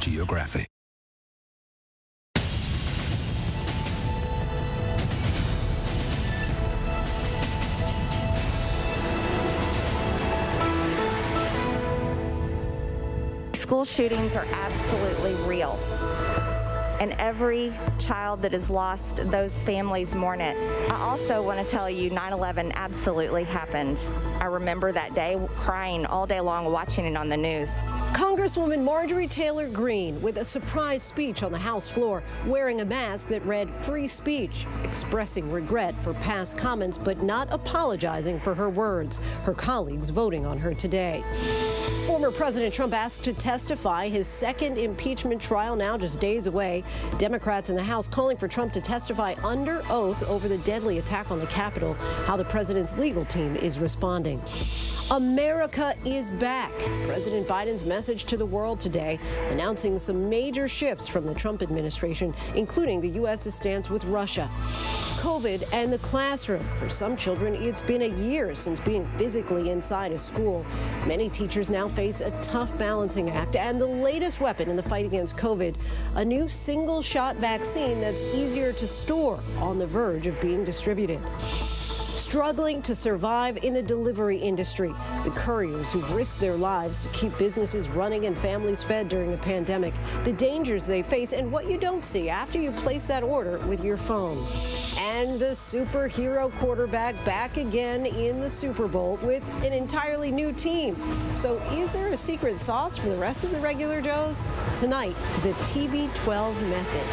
Geographic. School shootings are absolutely real. And every child that is lost, those families mourn it. I also want to tell you 9/11 absolutely happened. I remember that day crying all day long watching it on the news. Congresswoman Marjorie Taylor Greene with a surprise speech on the House floor, wearing a mask that read "free speech," expressing regret for past comments but not apologizing for her words. Her colleagues voting on her today. Former President Trump asked to testify. His second impeachment trial now just days away. Democrats in the House calling for Trump to testify under oath over the deadly attack on the Capitol, how the president's legal team is responding. America is back. President Biden's message to the world today, announcing some major shifts from the Trump administration, including the U.S.'s stance with Russia. COVID and the classroom. For some children, it's been a year since being physically inside a school. Many teachers now face a tough balancing act, and the latest weapon in the fight against COVID, a new single-shot vaccine that's easier to store, on the verge of being distributed. Struggling to survive in the delivery industry, the couriers who've risked their lives to keep businesses running and families fed during the pandemic, the dangers they face, and what you don't see after you place that order with your phone. And the superhero quarterback back again in the Super Bowl with an entirely new team. So is there a secret sauce for the rest of the regular Joes? Tonight, the TB12 method.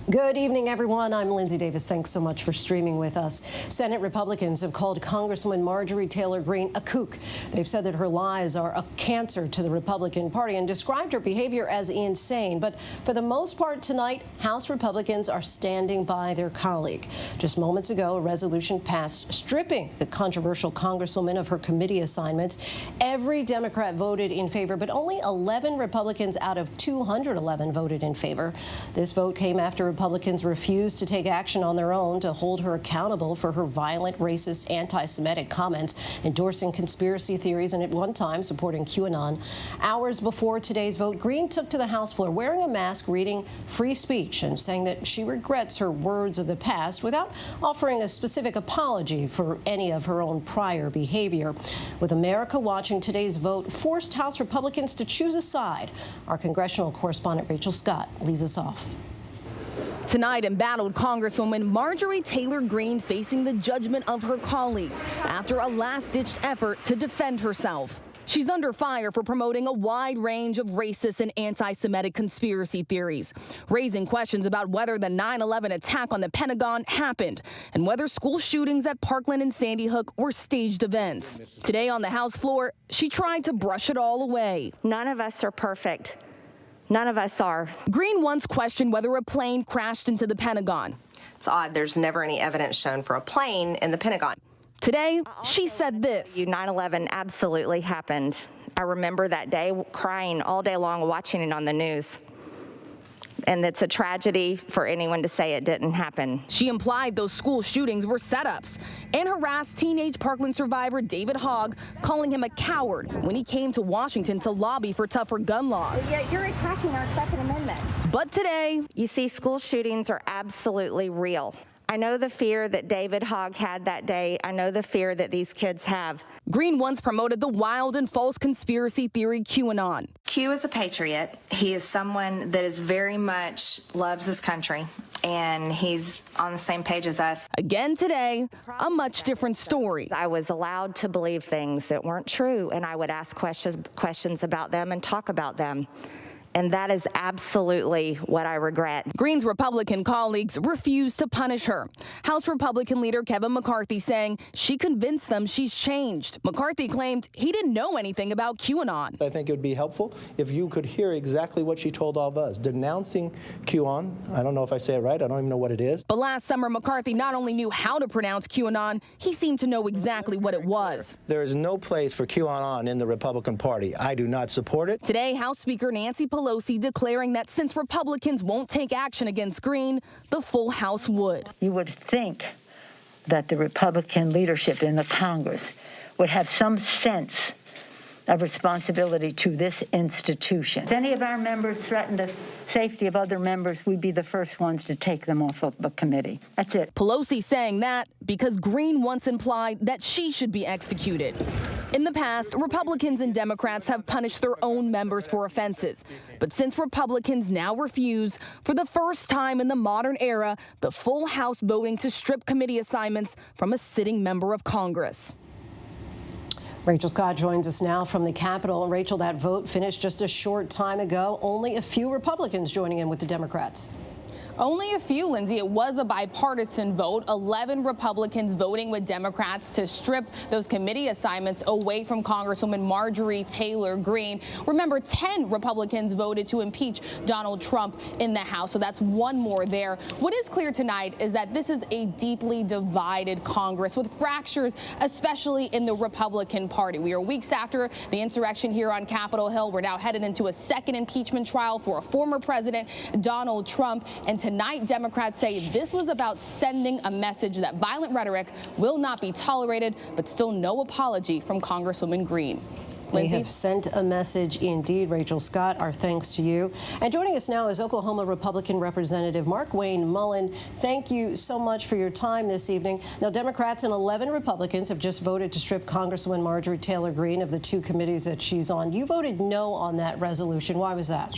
Good evening, everyone. I'm Lindsay Davis. Thanks so much for streaming with us. Senate Republicans have called Congresswoman Marjorie Taylor Greene a kook. They've said that her lies are a cancer to the Republican Party and described her behavior as insane. But for the most part tonight, House Republicans are standing by their colleague. Just moments ago, a resolution passed stripping the controversial Congresswoman of her committee assignments. Every Democrat voted in favor, but only 11 Republicans out of 211 voted in favor. This vote came after Republicans refused to take action on their own to hold her accountable for her violent, racist, anti-Semitic comments, endorsing conspiracy theories and at one time supporting QAnon. Hours before today's vote, Greene took to the House floor wearing a mask, reading free speech and saying that she regrets her words of the past without offering a specific apology for any of her own prior behavior. With America watching, today's vote forced House Republicans to choose a side. Our congressional correspondent Rachel Scott leads us off. Tonight, embattled Congresswoman Marjorie Taylor Greene facing the judgment of her colleagues after a last-ditch effort to defend herself. She's under fire for promoting a wide range of racist and anti-Semitic conspiracy theories, raising questions about whether the 9/11 attack on the Pentagon happened and whether school shootings at Parkland and Sandy Hook were staged events. Today on the House floor, she tried to brush it all away. None of us are perfect. None of us are. Greene once questioned whether a plane crashed into the Pentagon. It's odd. There's never any evidence shown for a plane in the Pentagon. Today, she said this. 9/11 absolutely happened. I remember that day crying all day long watching it on the news. And it's a tragedy for anyone to say it didn't happen. She implied those school shootings were setups and harassed teenage Parkland survivor David Hogg, calling him a coward when he came to Washington to lobby for tougher gun laws. Yeah, you're attacking our Second Amendment. But today, you see, school shootings are absolutely real. I know the fear that David Hogg had that day. I know the fear that these kids have. Greene once promoted the wild and false conspiracy theory QAnon. Q is a patriot. He is someone that is very much loves his country, and he's on the same page as us. Again today, a much different story. I was allowed to believe things that weren't true, and I would ask questions about them and talk about them. And that is absolutely what I regret. Greene's Republican colleagues refused to punish her. House Republican leader Kevin McCarthy saying she convinced them she's changed. McCarthy claimed he didn't know anything about QAnon. I think it would be helpful if you could hear exactly what she told all of us, denouncing QAnon. I don't know if I say it right. I don't even know what it is. But last summer, McCarthy not only knew how to pronounce QAnon, he seemed to know exactly what it was. There is no place for QAnon in the Republican Party. I do not support it. Today, House Speaker Nancy Pelosi declaring that since Republicans won't take action against Greene, the full House would. You would think that the Republican leadership in the Congress would have some sense of responsibility to this institution. If any of our members threaten the safety of other members, we'd be the first ones to take them off of the committee. That's it. Pelosi saying that because Greene once implied that she should be executed. In the past, Republicans and Democrats have punished their own members for offenses. But since Republicans now refuse, for the first time in the modern era, the full House voting to strip committee assignments from a sitting member of Congress. Rachel Scott joins us now from the Capitol. And Rachel, that vote finished just a short time ago. Only a few Republicans joining in with the Democrats. Only a few, Lindsay. It was a bipartisan vote. 11 Republicans voting with Democrats to strip those committee assignments away from Congresswoman Marjorie Taylor Greene. Remember, 10 Republicans voted to impeach Donald Trump in the House, so that's one more there. What is clear tonight is that this is a deeply divided Congress with fractures, especially in the Republican Party. We are weeks after the insurrection here on Capitol Hill. We're now headed into a second impeachment trial for a former president, Donald Trump. And tonight, Democrats say this was about sending a message that violent rhetoric will not be tolerated, but still no apology from Congresswoman Green. They have sent a message indeed. Rachel Scott, our thanks to you. And joining us now is Oklahoma Republican Representative Markwayne Mullin. Thank you so much for your time this evening. Now, Democrats and 11 Republicans have just voted to strip Congresswoman Marjorie Taylor Greene of the 2 committees that she's on. You voted no on that resolution. Why was that?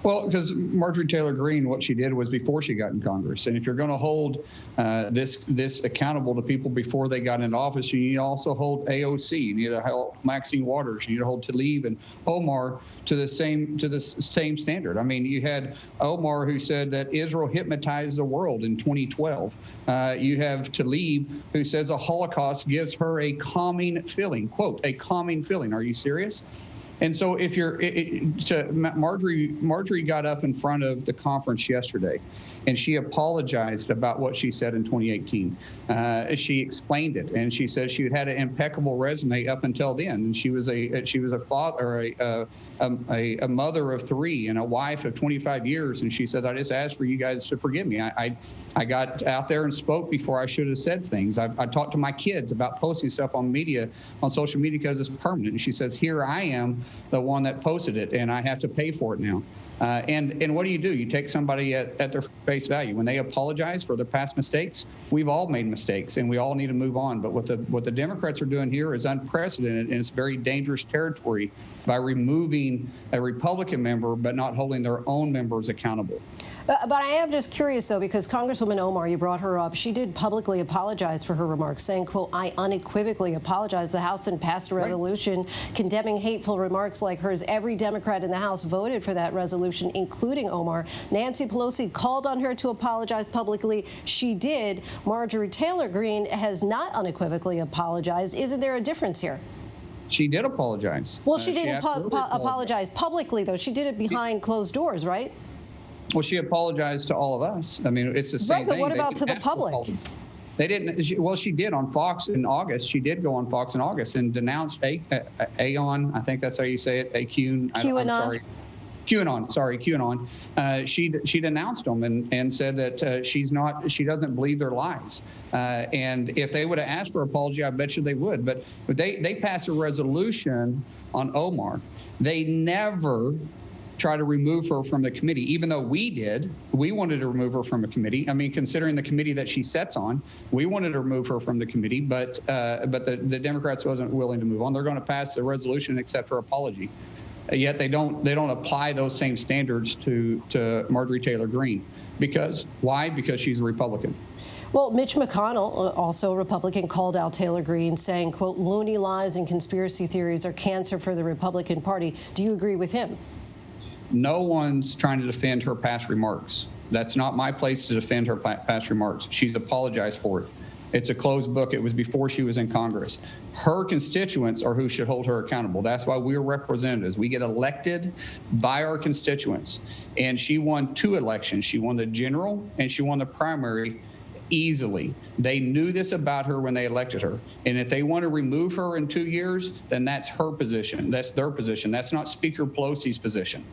Well, because Marjorie Taylor Greene, what she did was before she got in Congress. And if you're going to hold this accountable to people before they got into office, you need to also hold AOC. You need to hold Maxine Waters. You need to hold Tlaib and Omar to the same standard. I mean, you had Omar who said that Israel hypnotized the world in 2012. You have Tlaib who says a Holocaust gives her a calming feeling. Quote, a calming feeling. Are you serious? And so if you're Marjorie got up in front of the conference yesterday and she apologized about what she said in 2018. She explained it, and she said she had an impeccable resume up until then. And she was a father, a mother of 3 and a wife of 25 years. And she said, I just asked for you guys to forgive me. I got out there and spoke before I should have said things. I talked to my kids about posting stuff on social media because it's permanent. And she says, here I am, the one that posted it, and I have to pay for it now. And what do? You take somebody at their face value. When they apologize for their past mistakes, we've all made mistakes, and we all need to move on. But what the Democrats are doing here is unprecedented, and it's very dangerous territory by removing a Republican member but not holding their own members accountable. But I am just curious, though, because Congresswoman Omar, you brought her up. She did publicly apologize for her remarks, saying, quote, I unequivocally apologize. The House then passed a resolution condemning hateful remarks like hers. Every Democrat in the House voted for that resolution, including Omar. Nancy Pelosi called on her to apologize publicly. She did. Marjorie Taylor Greene has not unequivocally apologized. Isn't there a difference here? She did apologize. Well, she didn't apologize publicly, though. She did it behind closed doors, right? Well, she apologized to all of us. I mean, it's the same thing. Right, but what about to the public? They didn't. Well, she did on Fox in August. She did go on Fox in August and denounced Aon. I think that's how you say it. QAnon. QAnon. She denounced them and said that she doesn't believe their lies. And if they would have asked for an apology, I bet you they would. But they passed a resolution on Omar. They never try to remove her from the committee, even though we wanted to remove her from a committee. I mean, considering the committee that she sits on, we wanted to remove her from the committee, but the Democrats wasn't willing to move on. They're going to pass the resolution except for apology. Yet they don't apply those same standards to Marjorie Taylor Greene. Why? Because she's a Republican. Well, Mitch McConnell, also a Republican, called out Taylor Greene, saying, quote, loony lies and conspiracy theories are cancer for the Republican Party. Do you agree with him? No one's trying to defend her past remarks. That's not my place to defend her past remarks. She's apologized for it. It's a closed book. It was before she was in Congress. Her constituents are who should hold her accountable. That's why we're representatives. We get elected by our constituents. And she won 2 elections. She won the general and she won the primary easily. They knew this about her when they elected her. And if they want to remove her in 2 years, then that's her position. That's their position. That's not Speaker Pelosi's position.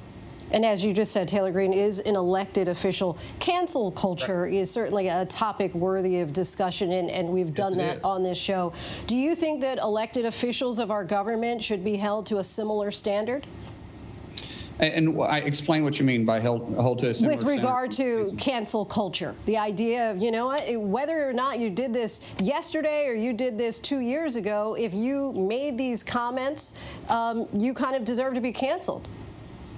And as you just said, Taylor Greene is an elected official. Cancel culture is certainly a topic worthy of discussion, and we've done that on this show. Do you think that elected officials of our government should be held to a similar standard? And I explain what you mean by held to a similar with regard standard. to cancel culture, the idea of, you know what, whether or not you did this yesterday or you did this 2 years ago, if you made these comments, you kind of deserve to be canceled.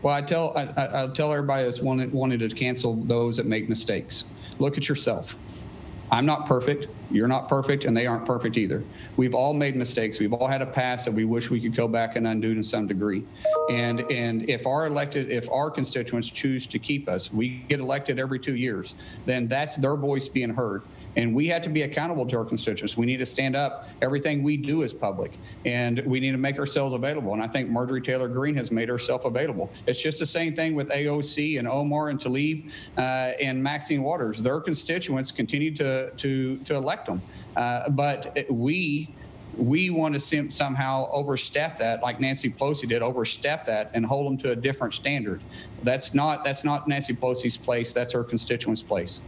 Well, I tell everybody that's wanting to cancel those that make mistakes. Look at yourself. I'm not perfect. You're not perfect, and they aren't perfect either. We've all made mistakes. We've all had a past that we wish we could go back and undo to some degree. And if our constituents choose to keep us, we get elected every 2 years, then that's their voice being heard. And we have to be accountable to our constituents. We need to stand up. Everything we do is public, and we need to make ourselves available. And I think Marjorie Taylor Greene has made herself available. It's just the same thing with AOC and Omar and Tlaib and Maxine Waters. Their constituents continue to elect them, but we want to somehow overstep that, like Nancy Pelosi did, overstep that and hold them to a different standard. That's not Nancy Pelosi's place. That's her constituents' place.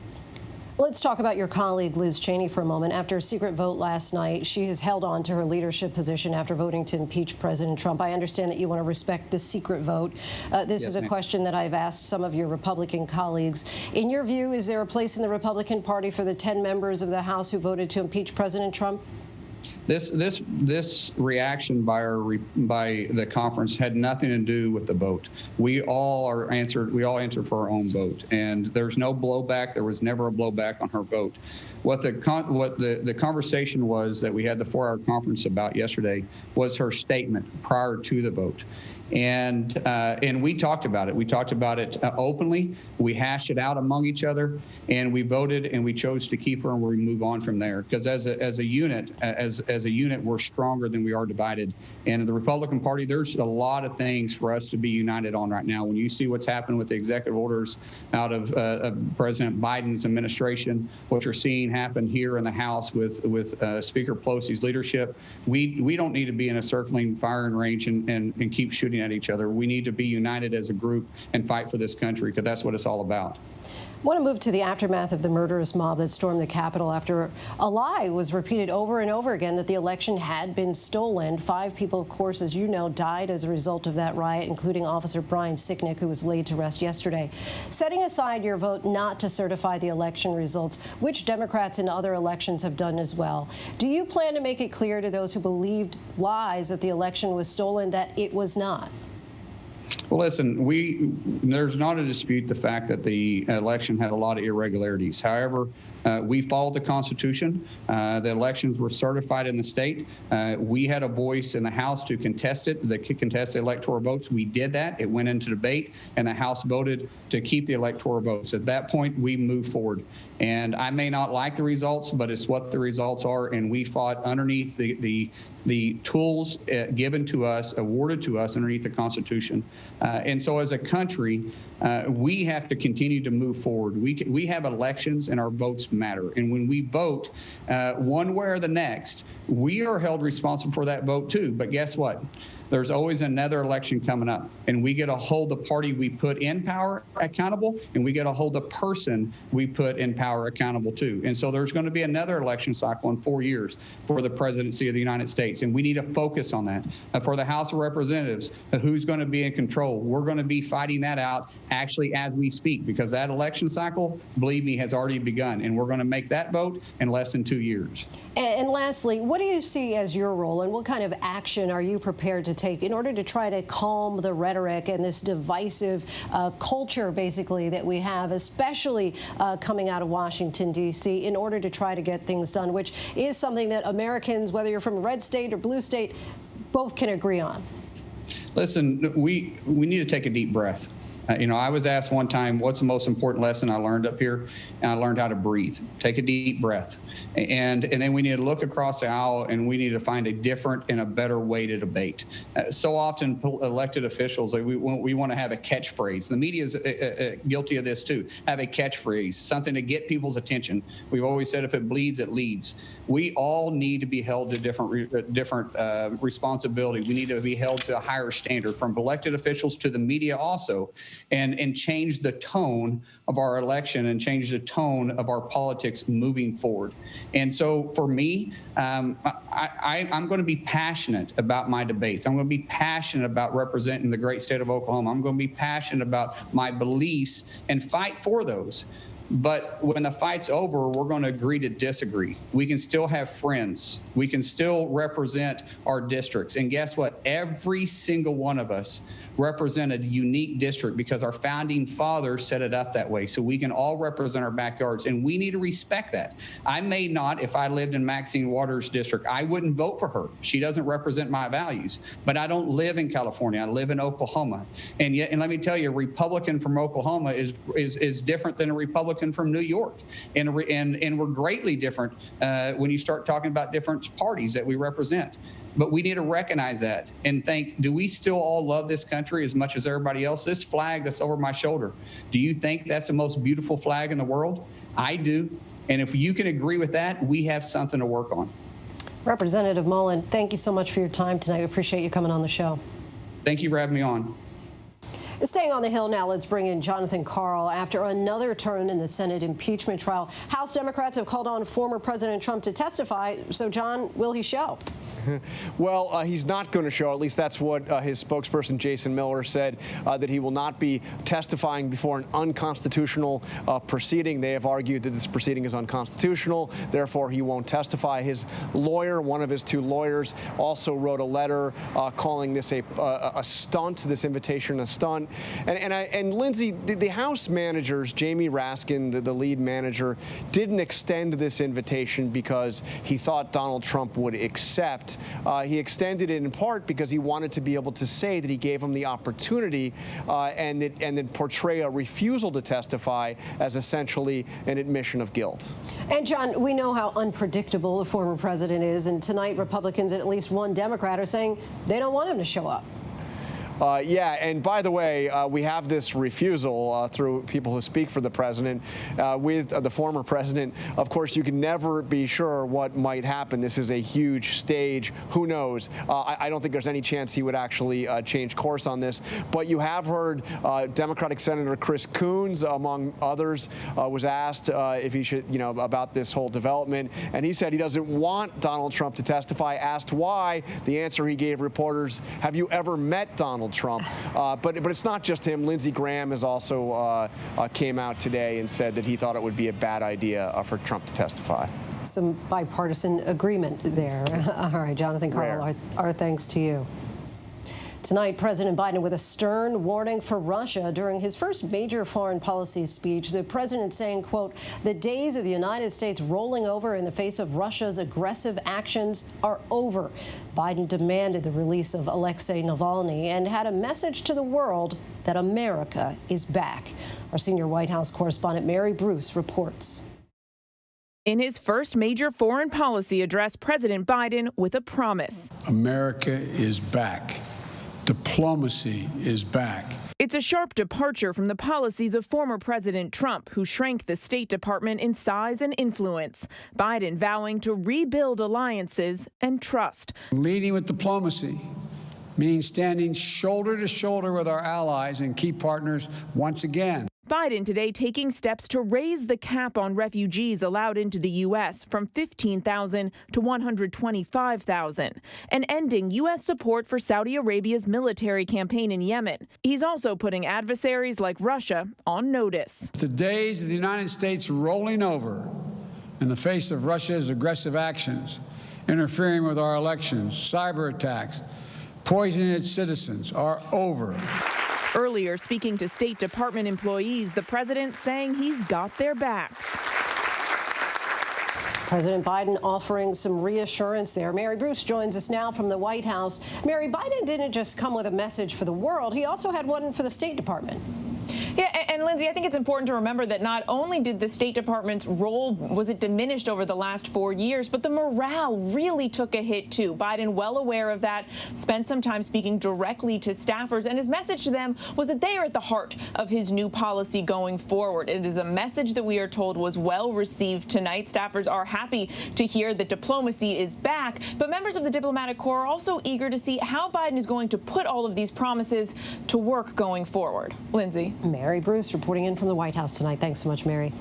Let's talk about your colleague, Liz Cheney, for a moment. After a secret vote last night, she has held on to her leadership position after voting to impeach President Trump. I understand that you want to respect the secret vote. This is a question that I've asked some of your Republican colleagues. In your view, is there a place in the Republican Party for the 10 members of the House who voted to impeach President Trump? This reaction by the conference had nothing to do with the vote. We all answered for our own vote, and there's no blowback. There was never a blowback on her vote. What the conversation was that we had the 4-hour conference about yesterday was her statement prior to the vote. And we talked about it. We talked about it openly. We hashed it out among each other, and we voted, and we chose to keep her, and we move on from there. Because as a unit, we're stronger than we are divided. And in the Republican Party, there's a lot of things for us to be united on right now. When you see what's happened with the executive orders out of President Biden's administration, what you're seeing happen here in the House with Speaker Pelosi's leadership, we don't need to be in a circling firing range and keep shooting at each other. We need to be united as a group and fight for this country, because that's what it's all about. I want to move to the aftermath of the murderous mob that stormed the Capitol after a lie was repeated over and over again that the election had been stolen. 5 people, of course, as you know, died as a result of that riot, including Officer Brian Sicknick, who was laid to rest yesterday. Setting aside your vote not to certify the election results, which Democrats in other elections have done as well, do you plan to make it clear to those who believed lies that the election was stolen that it was not? Well, listen, there's not a dispute the fact that the election had a lot of irregularities. However, we followed the Constitution. The elections were certified in the state. We had a voice in the House to contest it, contest the electoral votes. We did that. It went into debate, and the House voted to keep the electoral votes. At that point, we moved forward. And I may not like the results, but it's what the results are, and we fought underneath the tools given to us, awarded to us underneath the Constitution. And so as a country, we have to continue to move forward. We have elections, and our votes matter. And when we vote one way or the next, we are held responsible for that vote too. But guess what? There's always another election coming up, and we get to hold the party we put in power accountable, and we get to hold the person we put in power accountable too. And so there's going to be another election cycle in 4 years for the presidency of the United States, and we need to focus on that. For the House of Representatives, who's going to be in control? We're going to be fighting that out actually as we speak, because that election cycle, believe me, has already begun, and we're going to make that vote in less than 2 years. And lastly, what do you see as your role, and what kind of action are you prepared to take in order to try to calm the rhetoric and this divisive culture, basically, that we have, especially coming out of Washington, D.C., in order to try to get things done, which is something that Americans, whether you're from a red state or blue state, both can agree on? Listen, we need to take a deep breath. I was asked one time, what's the most important lesson I learned up here? And I learned how to breathe. Take a deep breath. And then we need to look across the aisle, and we need to find a different and a better way to debate. So often elected officials, we want to have a catchphrase. The media is guilty of this too. Have a catchphrase, something to get people's attention. We've always said if it bleeds, it leads. We all need to be held to different responsibility. We need to be held to a higher standard, from elected officials to the media also. and change the tone of our election and change the tone of our politics moving forward. And so for me, I'm going to be passionate about my debates. I'm going to be passionate about representing the great state of Oklahoma. I'm going to be passionate about my beliefs and fight for those. But when the fight's over, we're going to agree to disagree. We can still have friends. We can still represent our districts. And guess what? Every single one of us represent a unique district because our founding fathers set it up that way. So we can all represent our backyards, and we need to respect that. I may not, if I lived in Maxine Waters' district, I wouldn't vote for her. She doesn't represent my values. But I don't live in California. I live in Oklahoma. And yet, and let me tell you, a Republican from Oklahoma is different than a Republican from New York, and we're greatly different when you start talking about different parties that we represent. But we need to recognize that and think, do we still all love this country as much as everybody else? This flag that's over my shoulder, do you think that's the most beautiful flag in the world? I do. And if you can agree with that, we have something to work on. Representative Mullin, thank you so much for your time tonight. We appreciate you coming on the show. Thank you for having me on. Staying on the Hill now, let's bring in Jonathan Karl. After another turn in the Senate impeachment trial, House Democrats have called on former President Trump to testify. So, John, will he show? Well, he's not going to show. At least that's what his spokesperson, Jason Miller, said, that he will not be testifying before an unconstitutional proceeding. They have argued that this proceeding is unconstitutional. Therefore, he won't testify. His lawyer, one of his two lawyers, also wrote a letter calling this a stunt, this invitation a stunt. And Lindsay, the House managers, Jamie Raskin, the lead manager, didn't extend this invitation because he thought Donald Trump would accept. He extended it in part because he wanted to be able to say that he gave him the opportunity and then portray a refusal to testify as essentially an admission of guilt. And, John, we know how unpredictable the former president is, and tonight Republicans and at least one Democrat are saying they don't want him to show up. Yeah, and by the way, we have this refusal through people who speak for the president with the former president. Of course, you can never be sure what might happen. This is a huge stage. Who knows? I don't think there's any chance he would actually change course on this. But you have heard Democratic Senator Chris Coons, among others, was asked if he should, about this whole development. And he said he doesn't want Donald Trump to testify. Asked why, the answer he gave reporters, have you ever met Donald Trump? But it's not just him. Lindsey Graham has also came out today and said that he thought it would be a bad idea for Trump to testify. Some bipartisan agreement there. All right, Jonathan Karl, our thanks to you. Tonight, President Biden with a stern warning for Russia during his first major foreign policy speech. The president saying, quote, the days of the United States rolling over in the face of Russia's aggressive actions are over. Biden demanded the release of Alexei Navalny and had a message to the world that America is back. Our senior White House correspondent Mary Bruce reports. In his first major foreign policy address, President Biden with a promise. America is back. Diplomacy is back. It's a sharp departure from the policies of former President Trump, who shrank the State Department in size and influence. Biden vowing to rebuild alliances and trust. Leading with diplomacy means standing shoulder to shoulder with our allies and key partners once again. Biden today taking steps to raise the cap on refugees allowed into the U.S. from 15,000 to 125,000 and ending U.S. support for Saudi Arabia's military campaign in Yemen. He's also putting adversaries like Russia on notice. The days of the United States rolling over in the face of Russia's aggressive actions, interfering with our elections, cyber attacks, poisoning its citizens are over. Earlier, speaking to State Department employees, the president saying he's got their backs. President Biden offering some reassurance there. Mary Bruce joins us now from the White House. Mary, Biden didn't just come with a message for the world. He also had one for the State Department. Yeah, and And Lindsay, I think it's important to remember that not only did the State Department's role, was it diminished over the last 4 years, but the morale really took a hit too. Biden, well aware of that, spent some time speaking directly to staffers, and his message to them was that they are at the heart of his new policy going forward. It is a message that we are told was well received tonight. Staffers are happy to hear that diplomacy is back, but members of the diplomatic corps are also eager to see how Biden is going to put all of these promises to work going forward. Lindsay. Mary Bruce reporting in from the White House tonight. Thanks so much, Mary.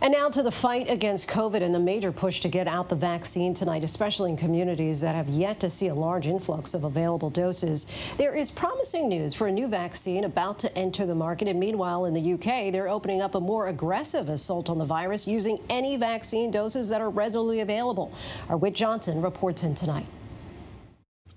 And now to the fight against COVID and the major push to get out the vaccine tonight, especially in communities that have yet to see a large influx of available doses. There is promising news for a new vaccine about to enter the market. And meanwhile, in the UK, they're opening up a more aggressive assault on the virus using any vaccine doses that are readily available. Our Whit Johnson reports in tonight.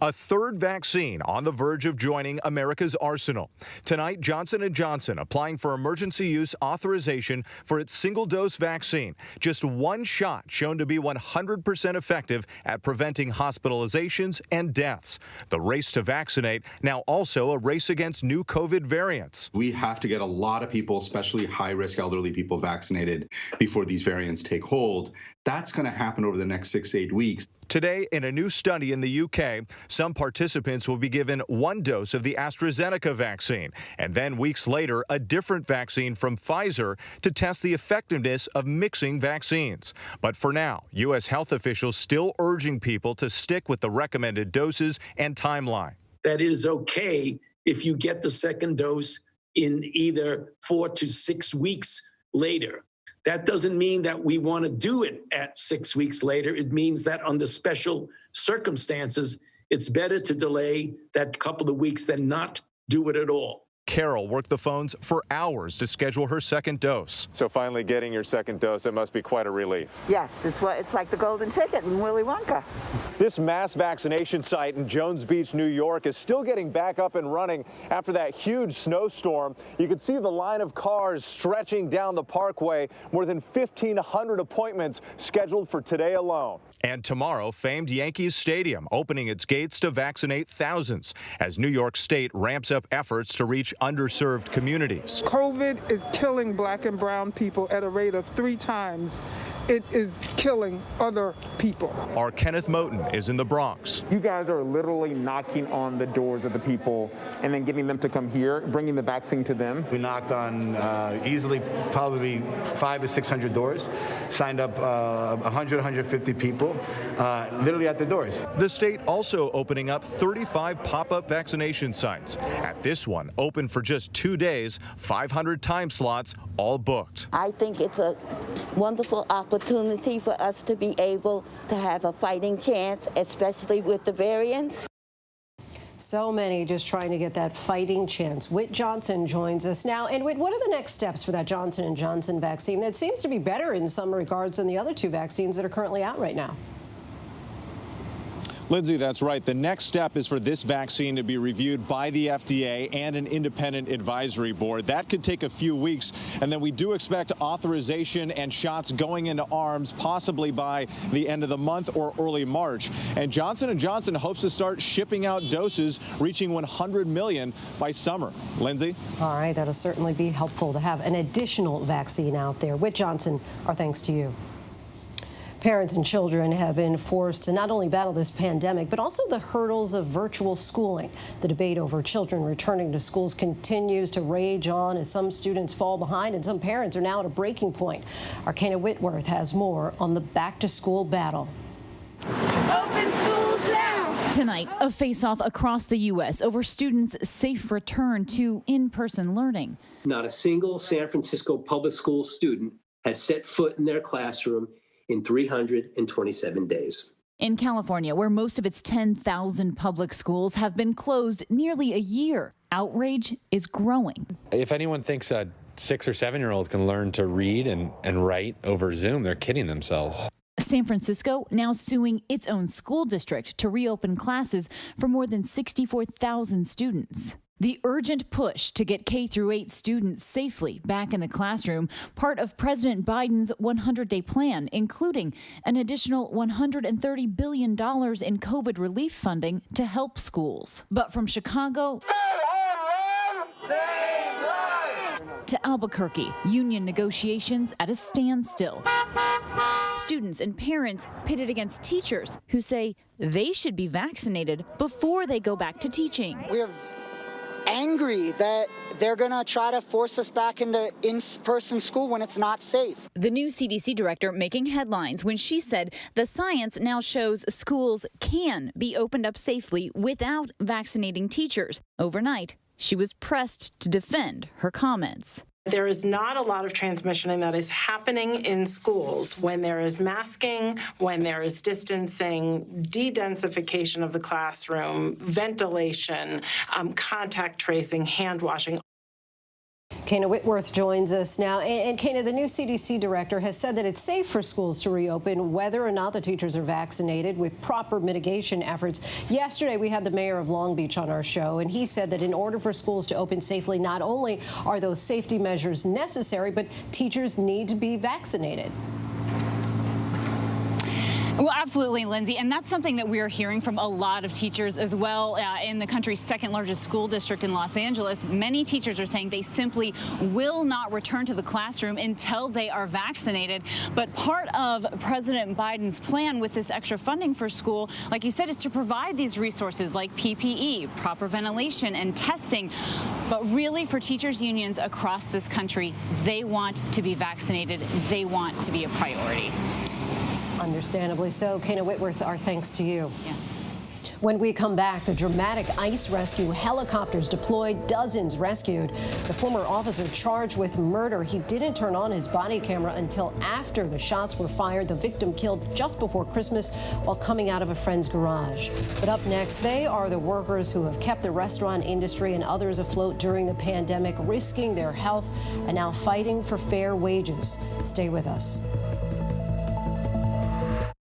A third vaccine on the verge of joining America's arsenal. Tonight, Johnson & Johnson applying for emergency use authorization for its single-dose vaccine. Just one shot shown to be 100% effective at preventing hospitalizations and deaths. The race to vaccinate now also a race against new COVID variants. We have to get a lot of people, especially high-risk elderly people, vaccinated before these variants take hold. That's going to happen over the next 6 to 8 weeks. Today, in a new study in the UK, some participants will be given one dose of the AstraZeneca vaccine, and then weeks later, a different vaccine from Pfizer to test the effectiveness of mixing vaccines. But for now, U.S. health officials still urging people to stick with the recommended doses and timeline. That it is okay if you get the second dose in either 4 to 6 weeks later. That doesn't mean that we want to do it at 6 weeks later. It means that under special circumstances, it's better to delay that couple of weeks than not do it at all. Carol worked the phones for hours to schedule her second dose. So finally getting your second dose, it must be quite a relief. Yes, it's like the golden ticket in Willy Wonka. This mass vaccination site in Jones Beach, New York is still getting back up and running after that huge snowstorm. You can see the line of cars stretching down the parkway, more than 1,500 appointments scheduled for today alone. And tomorrow, famed Yankees Stadium opening its gates to vaccinate thousands as New York State ramps up efforts to reach underserved communities. COVID is killing black and brown people at a rate of 3 times. It is killing other people. Our Kenneth Moten is in the Bronx. You guys are literally knocking on the doors of the people and then getting them to come here, bringing the vaccine to them. We knocked on easily probably 500 or 600 doors, signed up 100, 150 people, literally at the doors. The state also opening up 35 pop-up vaccination sites. At this one, open for just 2 days, 500 time slots, all booked. I think it's a wonderful opportunity for us to be able to have a fighting chance, especially with the variants. So many just trying to get that fighting chance. Whit Johnson joins us now. And Whit, what are the next steps for that Johnson & Johnson vaccine that seems to be better in some regards than the other 2 vaccines that are currently out right now? Lindsay, that's right. The next step is for this vaccine to be reviewed by the FDA and an independent advisory board. That could take a few weeks, and then we do expect authorization and shots going into arms possibly by the end of the month or early March. And Johnson & Johnson hopes to start shipping out doses reaching 100 million by summer. Lindsay? All right, that'll certainly be helpful to have an additional vaccine out there. Whit Johnson, our thanks to you. Parents and children have been forced to not only battle this pandemic, but also the hurdles of virtual schooling. The debate over children returning to schools continues to rage on as some students fall behind and some parents are now at a breaking point. Our Kana Whitworth has more on the back-to-school battle. Open schools now! Tonight, a face-off across the U.S. over students' safe return to in-person learning. Not a single San Francisco public school student has set foot in their classroom in 327 days. In California, where most of its 10,000 public schools have been closed nearly a year, outrage is growing. If anyone thinks a 6 or 7-year-old can learn to read and write over Zoom, they're kidding themselves. San Francisco now suing its own school district to reopen classes for more than 64,000 students. The urgent push to get K-8 students safely back in the classroom, part of President Biden's 100-day plan, including an additional $130 billion in COVID relief funding to help schools. But from Chicago to Albuquerque, union negotiations at a standstill. Students and parents pitted against teachers who say they should be vaccinated before they go back to teaching. We're angry that they're going to try to force us back into in-person school when it's not safe. The new CDC director making headlines when she said the science now shows schools can be opened up safely without vaccinating teachers. Overnight, she was pressed to defend her comments. There is not a lot of transmission that is happening in schools when there is masking, when there is distancing, de-densification of the classroom, ventilation, contact tracing, hand washing. Kana Whitworth joins us now. And Kana, the new CDC director has said that it's safe for schools to reopen whether or not the teachers are vaccinated with proper mitigation efforts. Yesterday, we had the mayor of Long Beach on our show, and he said that in order for schools to open safely, not only are those safety measures necessary, but teachers need to be vaccinated. Well, absolutely, Lindsay. And that's something that we are hearing from a lot of teachers as well. In the country's second largest school district in Los Angeles, many teachers are saying they simply will not return to the classroom until they are vaccinated. But part of President Biden's plan with this extra funding for school, like you said, is to provide these resources like PPE, proper ventilation and testing. But really, for teachers' unions across this country, they want to be vaccinated. They want to be a priority. Understandably so. Kana Whitworth, our thanks to you. Yeah. When we come back, the dramatic ice rescue, helicopters deployed, dozens rescued. The former officer charged with murder, he didn't turn on his body camera until after the shots were fired. The victim killed just before Christmas while coming out of a friend's garage. But up next, they are the workers who have kept the restaurant industry and others afloat during the pandemic, risking their health and now fighting for fair wages. Stay with us.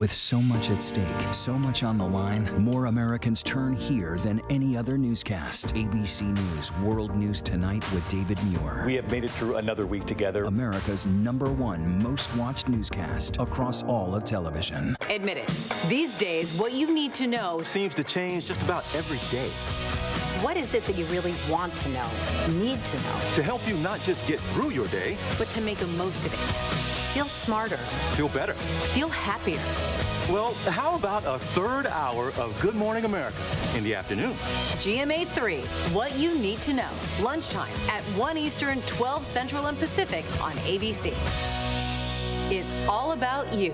With so much at stake, so much on the line, more Americans turn here than any other newscast. ABC News World News Tonight with David Muir. We have made it through another week together. America's #1 most watched newscast across all of television. Admit it, these days, what you need to know seems to change just about every day. What is it that you really want to know, need to know? To help you not just get through your day, but to make the most of it. Feel smarter. Feel better. Feel happier. Well, how about a third hour of Good Morning America in the afternoon? GMA 3, what you need to know. Lunchtime at 1 Eastern, 12 Central and Pacific on ABC. It's all about you.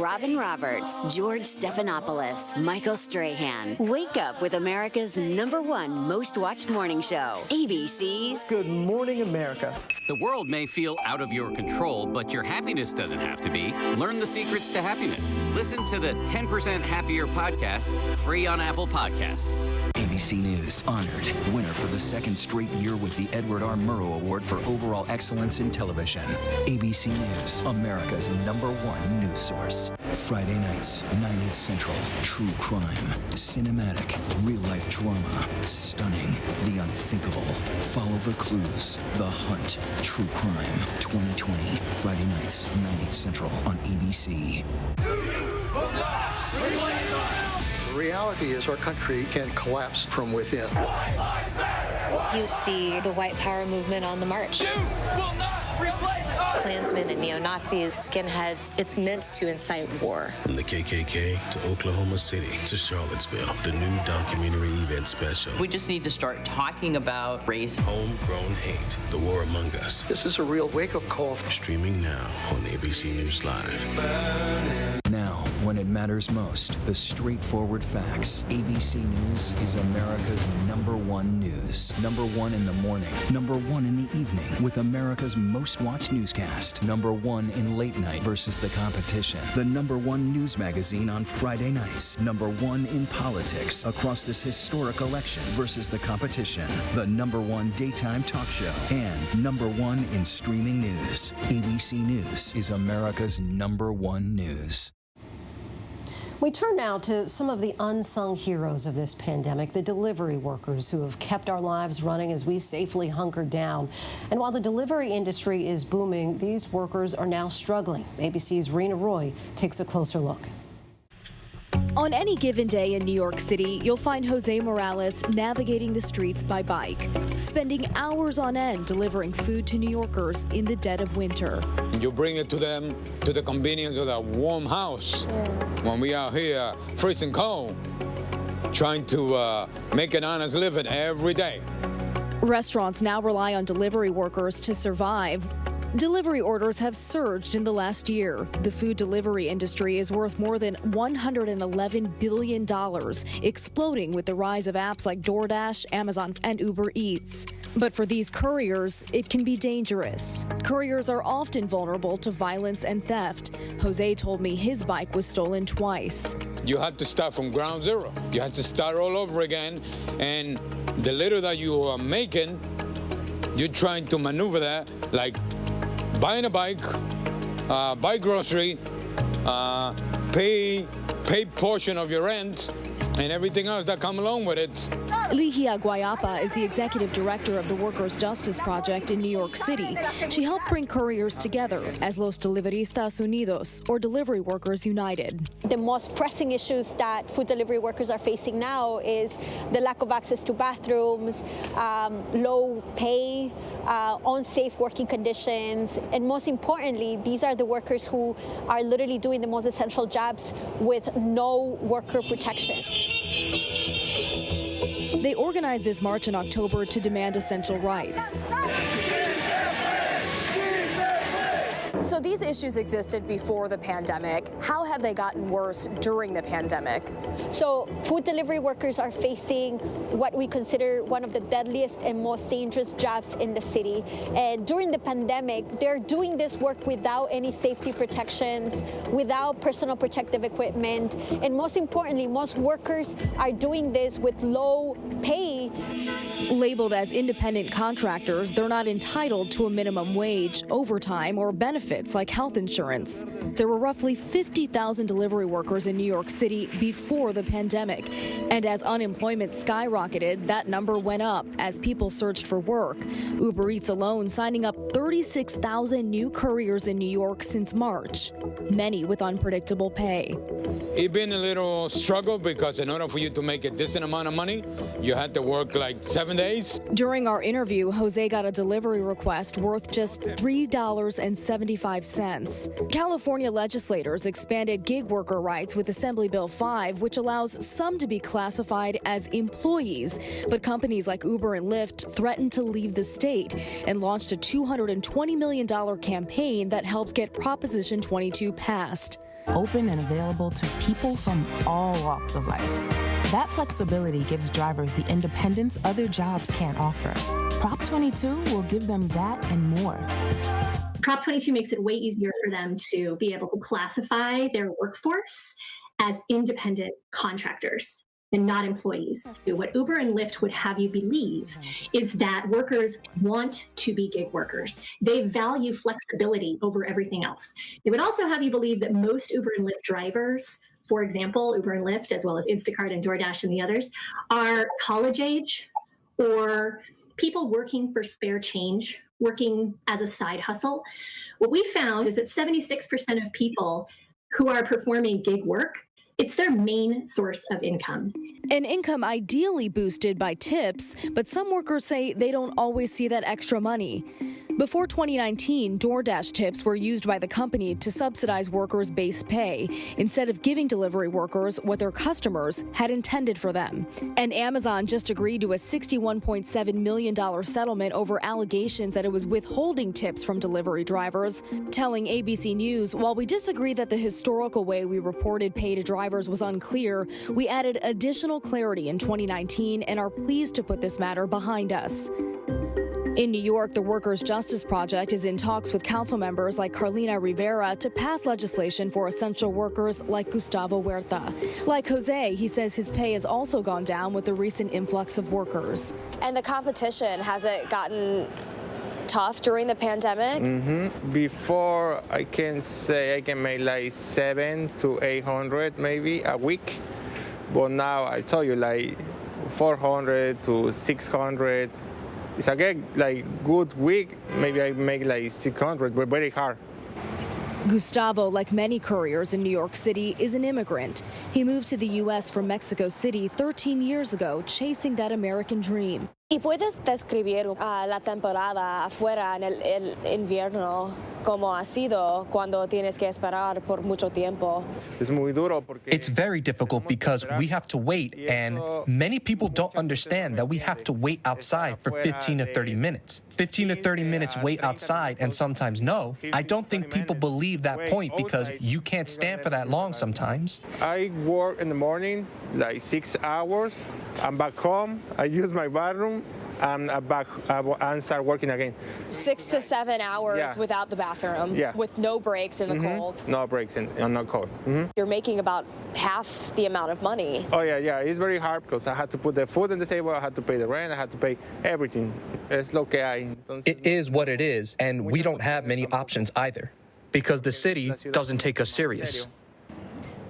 Robin Roberts, George Stephanopoulos, Michael Strahan. Wake up with America's #1 most watched morning show. ABC's Good Morning America. The world may feel out of your control, but your happiness doesn't have to be. Learn the secrets to happiness. Listen to the 10% Happier podcast, free on Apple Podcasts. ABC News honored winner for the second straight year with the Edward R. Murrow Award for Overall Excellence in Television. ABC News, America's #1 news source. Friday nights, 9/8 Central. True crime, cinematic, real-life drama, stunning, the unthinkable. Follow the clues. The Hunt. True crime. 2020. Friday nights, 9/8 Central on ABC. The reality is our country can collapse from within. You see the white power movement on the march. Klansmen and neo-Nazis, skinheads, it's meant to incite war. From the KKK to Oklahoma City to Charlottesville, the new documentary event special. We just need to start talking about race. Homegrown hate, the war among us. This is a real wake-up call. Streaming now on ABC News Live. Now, when it matters most, the straightforward facts. ABC News is America's #1 news. #1 in the morning, #1 in the evening, with America's most watched newscast. #1 in late night versus the competition. The #1 news magazine on Friday nights. #1 in politics across this historic election versus the competition. The #1 daytime talk show. And #1 in streaming news. ABC News is America's #1 news. We turn now to some of the unsung heroes of this pandemic, the delivery workers who have kept our lives running as we safely hunkered down. And while the delivery industry is booming, these workers are now struggling. ABC's Rena Roy takes a closer look. On any given day in New York City, you'll find Jose Morales navigating the streets by bike, spending hours on end delivering food to New Yorkers in the dead of winter. You bring it to them to the convenience of a warm house when we are here freezing cold, trying to make an honest living every day. Restaurants now rely on delivery workers to survive. Delivery orders have surged in the last year. The food delivery industry is worth more than $111 billion, exploding with the rise of apps like DoorDash, Amazon, and Uber Eats. But for these couriers, it can be dangerous. Couriers are often vulnerable to violence and theft. Jose told me his bike was stolen twice. You have to start from ground zero. You have to start all over again, and the little that you are making, you're trying to maneuver that, like buying a bike, buy grocery, pay portion of your rent, and everything else that come along with it. Ligia Guayapa is the executive director of the Workers' Justice Project in New York City. She helped bring couriers together as Los Deliveristas Unidos, or Delivery Workers United. The most pressing issues that food delivery workers are facing now is the lack of access to bathrooms, low pay, unsafe working conditions, and most importantly, these are the workers who are literally doing the most essential jobs with no worker protection. They organized this march in October to demand essential rights. So these issues existed before the pandemic. How have they gotten worse during the pandemic? So food delivery workers are facing what we consider one of the deadliest and most dangerous jobs in the city. And during the pandemic, they're doing this work without any safety protections, without personal protective equipment. And most importantly, most workers are doing this with low pay. Labeled as independent contractors, they're not entitled to a minimum wage, overtime, or benefits like health insurance. There were roughly 50,000 delivery workers in New York City before the pandemic. And as unemployment skyrocketed, that number went up as people searched for work. Uber Eats alone signing up 36,000 new couriers in New York since March, many with unpredictable pay. It's been a little struggle because in order for you to make a decent amount of money, you had to work like 7 days. During our interview, Jose got a delivery request worth just $3.75. California legislators expanded gig worker rights with Assembly Bill 5, which allows some to be classified as employees. But companies like Uber and Lyft threatened to leave the state and launched a $220 million campaign that helps get Proposition 22 passed. Open and available to people from all walks of life. That flexibility gives drivers the independence other jobs can't offer. Prop 22 will give them that and more. Prop 22 makes it way easier for them to be able to classify their workforce as independent contractors and not employees. What Uber and Lyft would have you believe is that workers want to be gig workers. They value flexibility over everything else. They would also have you believe that most Uber and Lyft drivers, for example, Uber and Lyft, as well as Instacart and DoorDash and the others, are college age or people working for spare change, working as a side hustle. What we found is that 76% of people who are performing gig work, it's their main source of income. An income ideally boosted by tips, but some workers say they don't always see that extra money. Before 2019, DoorDash tips were used by the company to subsidize workers' base pay instead of giving delivery workers what their customers had intended for them. And Amazon just agreed to a $61.7 million settlement over allegations that it was withholding tips from delivery drivers, telling ABC News, while we disagree that the historical way we reported pay to drivers was unclear, we added additional clarity in 2019 and are pleased to put this matter behind us. In New York, the Workers' Justice Project is in talks with council members like Carlina Rivera to pass legislation for essential workers like Gustavo Huerta. Like Jose, he says his pay has also gone down with the recent influx of workers. And the competition, has it gotten tough during the pandemic? Before, I can say I can make like 700 to 800 maybe a week. But now I tell you like 400 to 600. If I get like good week, maybe I make like 600, but very hard. Gustavo, like many couriers in New York City, is an immigrant. He moved to the U.S. from Mexico City 13 years ago, chasing that American dream. ¿Y puedes describir la temporada afuera en el invierno como ha sido cuando tienes que esperar por mucho tiempo? It's very difficult because we have to wait, and many people don't understand that we have to wait outside for 15 to 30 minutes. 15 to 30 minutes wait outside, and sometimes no. I don't think people believe that point because you can't stand for that long sometimes. I work in the morning, like 6 hours. I'm back home. I use my bathroom. I'm back and start working again. 6 to 7 hours without the bathroom, with no breaks in the cold. No breaks and no cold. You're making about half the amount of money. Oh yeah, it's very hard because I had to put the food on the table, I had to pay the rent, I had to pay everything. Es lo que hay. It is what it is, and we don't have many options either because the city doesn't take us serious.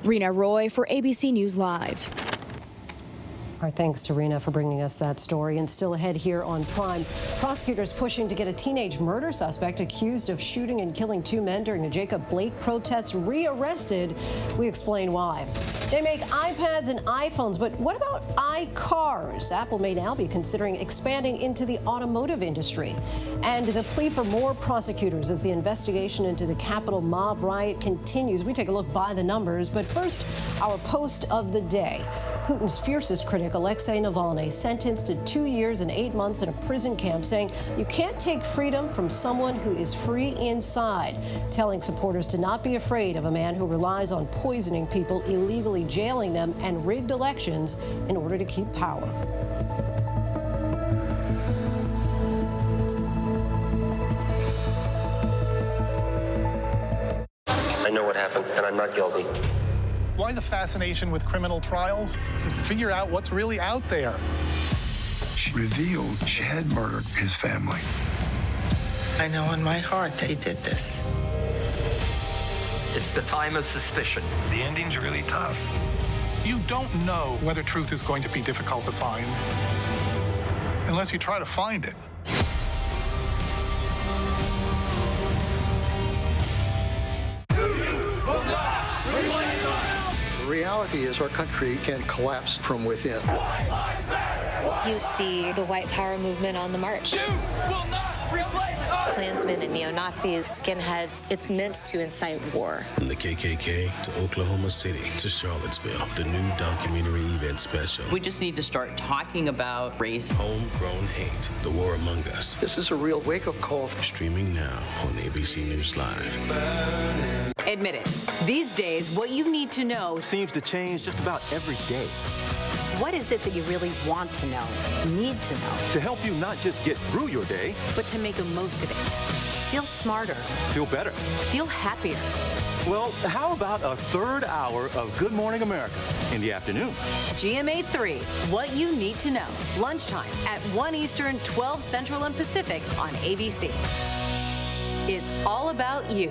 Rena Roy for ABC News Live. Our thanks to Rena for bringing us that story. And still ahead here on Prime, prosecutors pushing to get a teenage murder suspect accused of shooting and killing 2 men during a Jacob Blake protest rearrested. We explain why. They make iPads and iPhones, but what about iCars? Apple may now be considering expanding into the automotive industry. And the plea for more prosecutors as the investigation into the Capitol mob riot continues. We take a look by the numbers, but first, our post of the day. Putin's fiercest critic, Alexei Navalny, sentenced to 2 years and 8 months in a prison camp, saying you can't take freedom from someone who is free inside, telling supporters to not be afraid of a man who relies on poisoning people, illegally jailing them, and rigged elections in order to keep power. I know what happened, and I'm not guilty. Why the fascination with criminal trials? Figure out what's really out there. She revealed she had murdered his family. I know in my heart they did this. It's the time of suspicion. The ending's really tough. You don't know whether truth is going to be difficult to find unless you try to find it. The reality is our country can collapse from within. You see the white power movement on the march. Klansmen and neo-Nazis, skinheads, it's meant to incite war. From the KKK to Oklahoma City to Charlottesville, the new documentary event special. We just need to start talking about race. Homegrown hate, the war among us. This is a real wake-up call. Streaming now on ABC News Live. Admit it, these days, what you need to know seems to change just about every day. What is it that you really want to know, need to know? To help you not just get through your day, but to make the most of it. Feel smarter. Feel better. Feel happier. Well, how about a third hour of Good Morning America in the afternoon? GMA 3, what you need to know. Lunchtime at 1 Eastern, 12 Central and Pacific on ABC. It's all about you.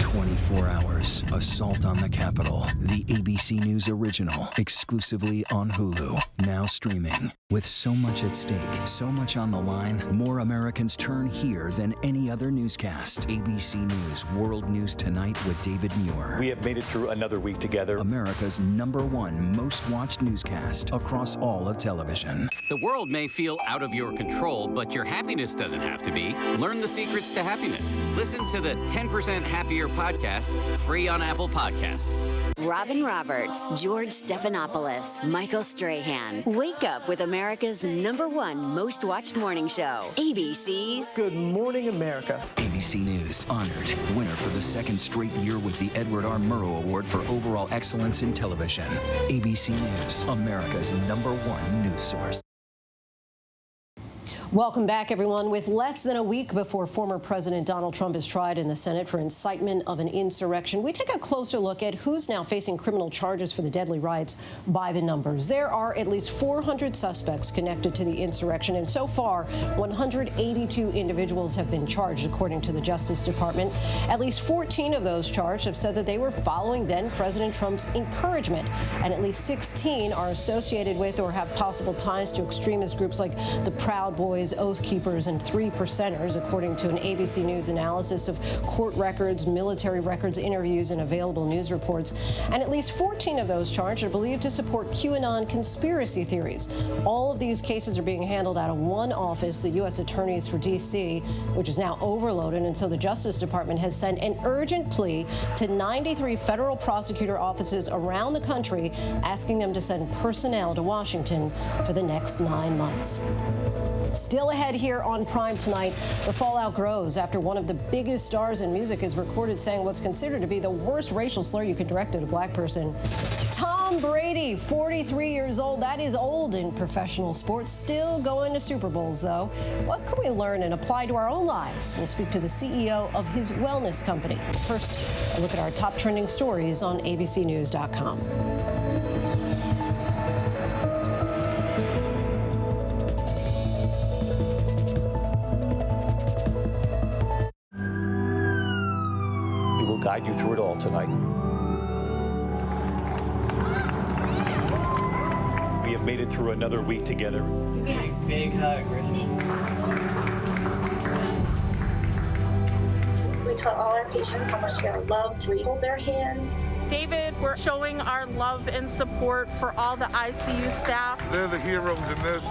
24 hours. Assault on the Capitol. The ABC News original. Exclusively on Hulu. Now streaming. With so much at stake, so much on the line, more Americans turn here than any other newscast. ABC News World News Tonight with David Muir. We have made it through another week together. America's #1 most watched newscast across all of television. The world may feel out of your control, but your happiness doesn't have to be. Learn the secrets to happiness. Listen to the 10% Happier podcast, free on Apple Podcasts. Robin Roberts, George Stephanopoulos, Michael Strahan. Wake up with America's #1 most watched morning show. ABC's Good Morning America. ABC News honored winner for the second straight year with the Edward R. Murrow Award for overall excellence in television. ABC News, America's #1 news source. Welcome back, everyone. With less than a week before former President Donald Trump is tried in the Senate for incitement of an insurrection, we take a closer look at who's now facing criminal charges for the deadly riots by the numbers. There are at least 400 suspects connected to the insurrection, and so far, 182 individuals have been charged, according to the Justice Department. At least 14 of those charged have said that they were following then-President Trump's encouragement, and at least 16 are associated with or have possible ties to extremist groups like the Proud Boys, Oath Keepers, and 3 Percenters, according to an ABC News analysis of court records, military records, interviews, and available news reports. And at least 14 of those charged are believed to support QAnon conspiracy theories. All of these cases are being handled out of one office, the U.S. Attorney's for D.C., which is now overloaded, and so the Justice Department has sent an urgent plea to 93 federal prosecutor offices around the country, asking them to send personnel to Washington for the next 9 months. Still ahead here on Prime tonight, the fallout grows after one of the biggest stars in music is recorded saying what's considered to be the worst racial slur you could direct at a black person. Tom Brady, 43 years old. That is old in professional sports. Still going to Super Bowls, though. What can we learn and apply to our own lives? We'll speak to the CEO of his wellness company. First, a look at our top trending stories on abcnews.com. Guide you through it all tonight. We have made it through another week together. Big hug, Griffin. We tell all our patients how much they're loved. We hold their hands. David, we're showing our love and support for all the ICU staff. They're the heroes in this.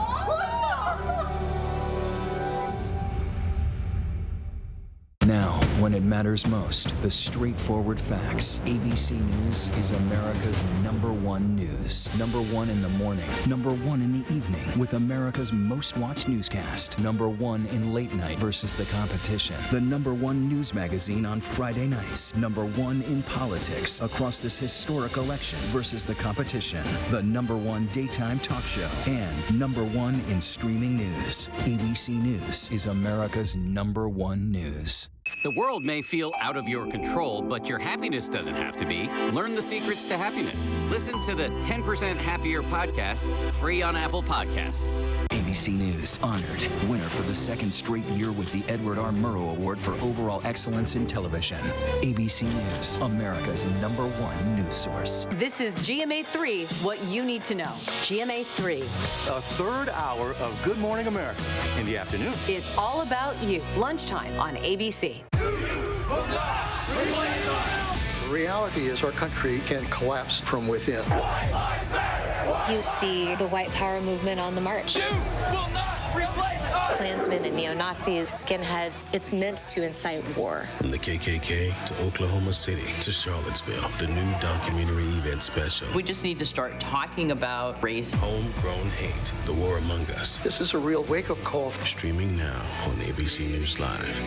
Now, when it matters most, the straightforward facts. ABC News is America's #1 news. #1 in the morning, #1 in the evening, with America's most watched newscast. #1 in late night versus the competition. The #1 news magazine on Friday nights. #1 in politics across this historic election versus the competition. The #1 daytime talk show. And #1 in streaming news. ABC News is America's #1 news. The world may feel out of your control, but your happiness doesn't have to be. Learn the secrets to happiness. Listen to the 10% Happier podcast, free on Apple Podcasts. ABC News honored winner for the second straight year with the Edward R. Murrow Award for Overall Excellence in Television. ABC News, America's #1 news source. This is GMA3, what you need to know. GMA3. A third hour of Good Morning America in the afternoon. It's all about you. Lunchtime on ABC. The reality is our country can collapse from within. You see the white power movement on the march. Klansmen and neo-Nazis, skinheads, it's meant to incite war. From the KKK to Oklahoma City to Charlottesville, the new documentary event special. We just need to start talking about race. Homegrown hate, the war among us. This is a real wake-up call. Streaming now on ABC News Live.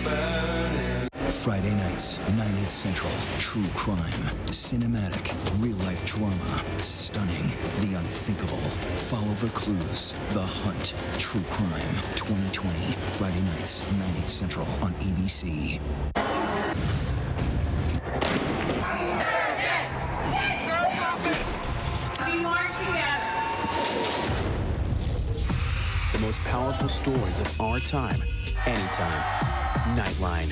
Friday nights, 9/8 Central. True crime, cinematic, real-life drama, stunning, the unthinkable. Follow the clues. The Hunt. True crime. 2020. Friday nights, 9/8 Central on ABC. The most powerful stories of our time, anytime. Nightline.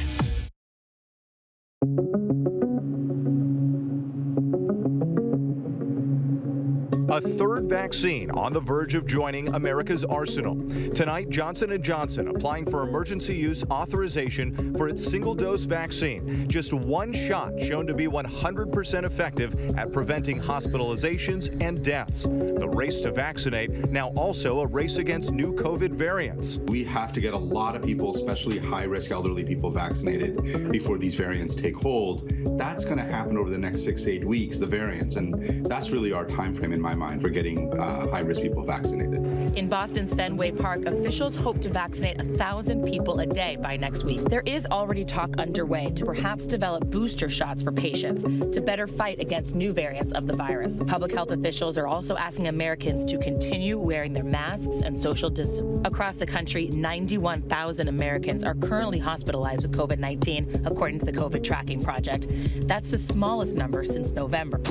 A third vaccine on the verge of joining America's arsenal. Tonight, Johnson & Johnson applying for emergency use authorization for its single-dose vaccine. Just one shot shown to be 100% effective at preventing hospitalizations and deaths. The race to vaccinate, now also a race against new COVID variants. We have to get a lot of people, especially high-risk elderly people, vaccinated before these variants take hold. That's going to happen over the next 6 to 8 weeks, the variants, and that's really our time frame in my mind. mind for getting high-risk people vaccinated. In Boston's Fenway Park, officials hope to vaccinate 1,000 people a day by next week. There is already talk underway to perhaps develop booster shots for patients to better fight against new variants of the virus. Public health officials are also asking Americans to continue wearing their masks and social distance. Across the country, 91,000 Americans are currently hospitalized with COVID-19, according to the COVID Tracking Project. That's the smallest number since November.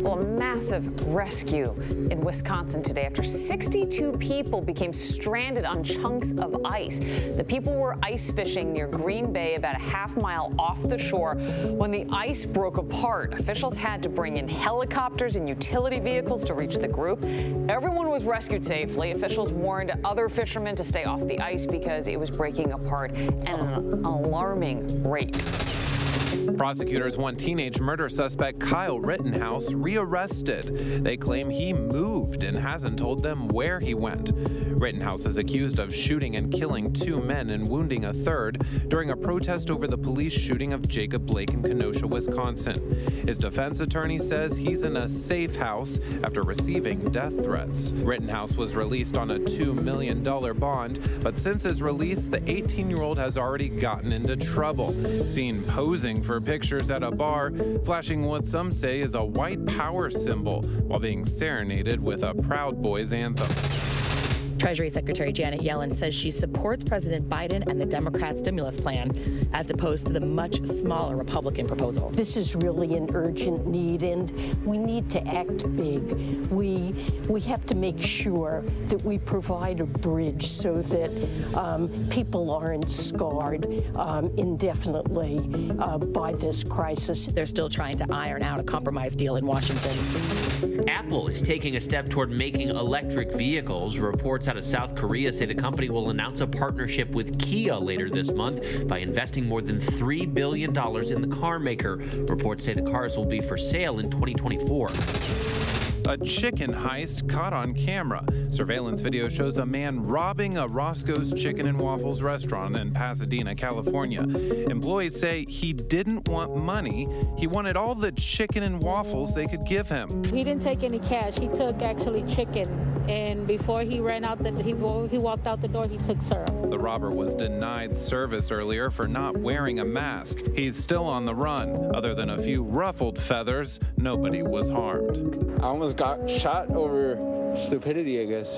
Well, a massive rescue in Wisconsin today after 62 people became stranded on chunks of ice. The people were ice fishing near Green Bay, about a half-mile off the shore, when the ice broke apart. Officials had to bring in helicopters and utility vehicles to reach the group. Everyone was rescued safely. Officials warned other fishermen to stay off the ice because it was breaking apart at an alarming rate. Prosecutors want teenage murder suspect Kyle Rittenhouse rearrested. They claim he moved and hasn't told them where he went. Rittenhouse is accused of shooting and killing 2 men and wounding a third during a protest over the police shooting of Jacob Blake in Kenosha, Wisconsin. His defense attorney says he's in a safe house after receiving death threats. Rittenhouse was released on a $2 million bond, but since his release, the 18-year-old has already gotten into trouble. Seen posing for pictures at a bar, flashing what some say is a white power symbol while being serenaded with a Proud Boys anthem. Treasury Secretary Janet Yellen says she supports President Biden and the Democrat stimulus plan, as opposed to the much smaller Republican proposal. This is really an urgent need, and we need to act big. We have to make sure that we provide a bridge so that people aren't scarred indefinitely by this crisis. They're still trying to iron out a compromise deal in Washington. Apple is taking a step toward making electric vehicles. Reports out of South Korea say the company will announce a partnership with Kia later this month by investing more than $3 billion in the car maker. Reports say the cars will be for sale in 2024. A chicken heist caught on camera. Surveillance video shows a man robbing a Roscoe's Chicken and Waffles restaurant in Pasadena, California. Employees say he didn't want money. He wanted all the chicken and waffles they could give him. He didn't take any cash. He took actually chicken. And before he ran out, he walked out the door, he took syrup. The robber was denied service earlier for not wearing a mask. He's still on the run. Other than a few ruffled feathers, nobody was harmed. I almost got shot over stupidity, I guess.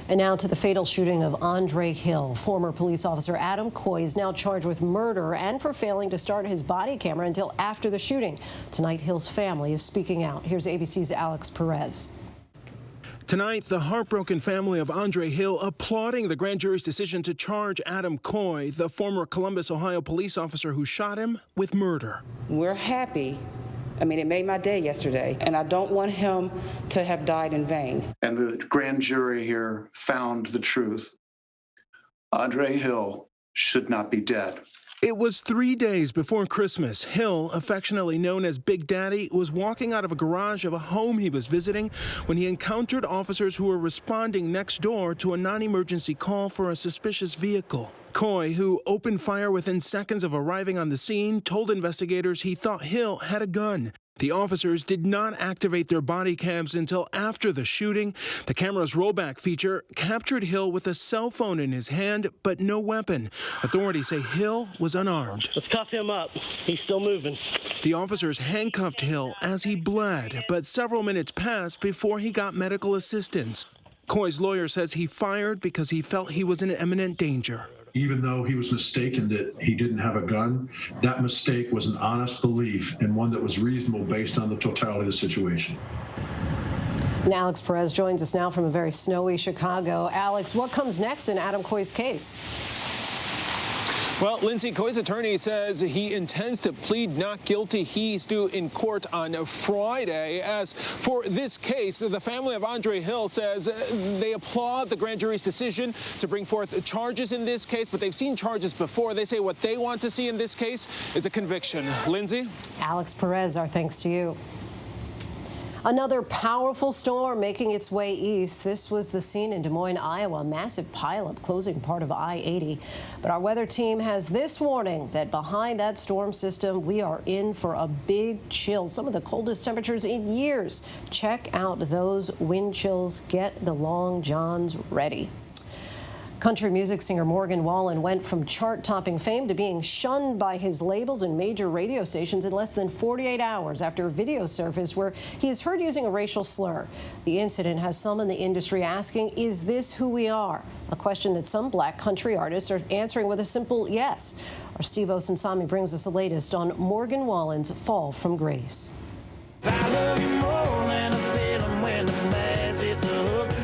And now to the fatal shooting of Andre Hill. Former police officer Adam Coy is now charged with murder and for failing to start his body camera until after the shooting. Tonight, Hill's family is speaking out. Here's ABC's Alex Perez. Tonight, the heartbroken family of Andre Hill applauding the grand jury's decision to charge Adam Coy, the former Columbus, Ohio police officer who shot him, with murder. We're happy. I mean, it made my day yesterday, and I don't want him to have died in vain. And the grand jury here found the truth. Andre Hill should not be dead. It was 3 days before Christmas. Hill, affectionately known as Big Daddy, was walking out of a garage of a home he was visiting when he encountered officers who were responding next door to a non-emergency call for a suspicious vehicle. Coy, who opened fire within seconds of arriving on the scene, told investigators he thought Hill had a gun. The officers did not activate their body cams until after the shooting. The camera's rollback feature captured Hill with a cell phone in his hand, but no weapon. Authorities say Hill was unarmed. Let's cuff him up. He's still moving. The officers handcuffed Hill as he bled, but several minutes passed before he got medical assistance. Coy's lawyer says he fired because he felt he was in imminent danger. Even though he was mistaken that he didn't have a gun, that mistake was an honest belief and one that was reasonable based on the totality of the situation. And Alex Perez joins us now from a very snowy Chicago. Alex, what comes next in Adam Coy's case? Well, Lindsay, Coy's attorney says he intends to plead not guilty. He's due in court on Friday. As for this case, the family of Andre Hill says they applaud the grand jury's decision to bring forth charges in this case, but they've seen charges before. They say what they want to see in this case is a conviction. Lindsay? Alex Perez, our thanks to you. Another powerful storm making its way east. This was the scene in Des Moines, Iowa. A massive pileup closing part of I-80. But our weather team has this warning that behind that storm system, we are in for a big chill. Some of the coldest temperatures in years. Check out those wind chills. Get the long johns ready. Country music singer Morgan Wallen went from chart-topping fame to being shunned by his labels and major radio stations in less than 48 hours after a video surfaced where he is heard using a racial slur. The incident has some in the industry asking, is this who we are? A question that some black country artists are answering with a simple yes. Our Steve Osensami brings us the latest on Morgan Wallen's fall from grace.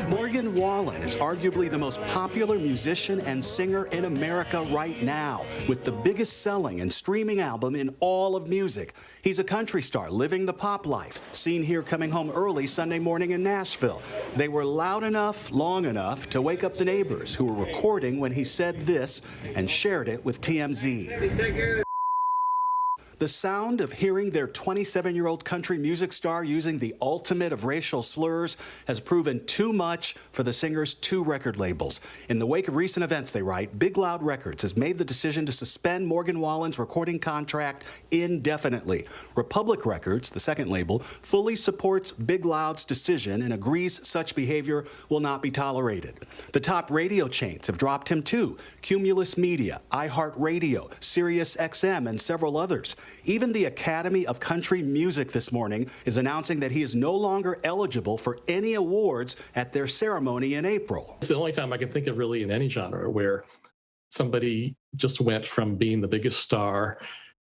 Morgan Wallen is arguably the most popular musician and singer in America right now, with the biggest selling and streaming album in all of music. He's a country star living the pop life, seen here coming home early Sunday morning in Nashville. They were loud enough, long enough to wake up the neighbors who were recording when he said this and shared it with TMZ. The sound of hearing their 27-year-old country music star using the ultimate of racial slurs has proven too much for the singer's two record labels. In the wake of recent events, they write, Big Loud Records has made the decision to suspend Morgan Wallen's recording contract indefinitely. Republic Records, the second label, fully supports Big Loud's decision and agrees such behavior will not be tolerated. The top radio chains have dropped him too. Cumulus Media, iHeartRadio, Sirius XM, and several others. Even the Academy of Country Music this morning is announcing that he is no longer eligible for any awards at their ceremony in April. It's the only time I can think of really in any genre where somebody just went from being the biggest star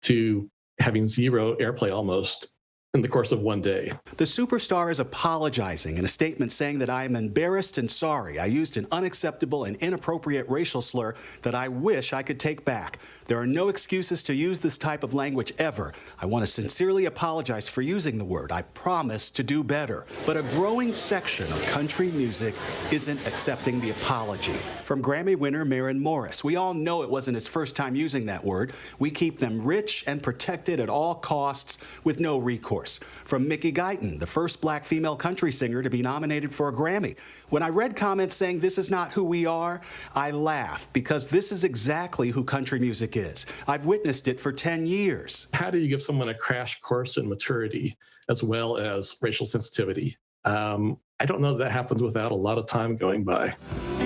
to having zero airplay almost in the course of one day. The superstar is apologizing in a statement saying that I am embarrassed and sorry. I used an unacceptable and inappropriate racial slur that I wish I could take back. There are no excuses to use this type of language ever. I want to sincerely apologize for using the word. I promise to do better. But a growing section of country music isn't accepting the apology. From Grammy winner Maren Morris, we all know it wasn't his first time using that word. We keep them rich and protected at all costs with no recourse. From Mickey Guyton, the first black female country singer to be nominated for a Grammy. When I read comments saying this is not who we are, I laugh because this is exactly who country music is. I've witnessed it for 10 years. How do you give someone a crash course in maturity as well as racial sensitivity? I don't know that happens without a lot of time going by.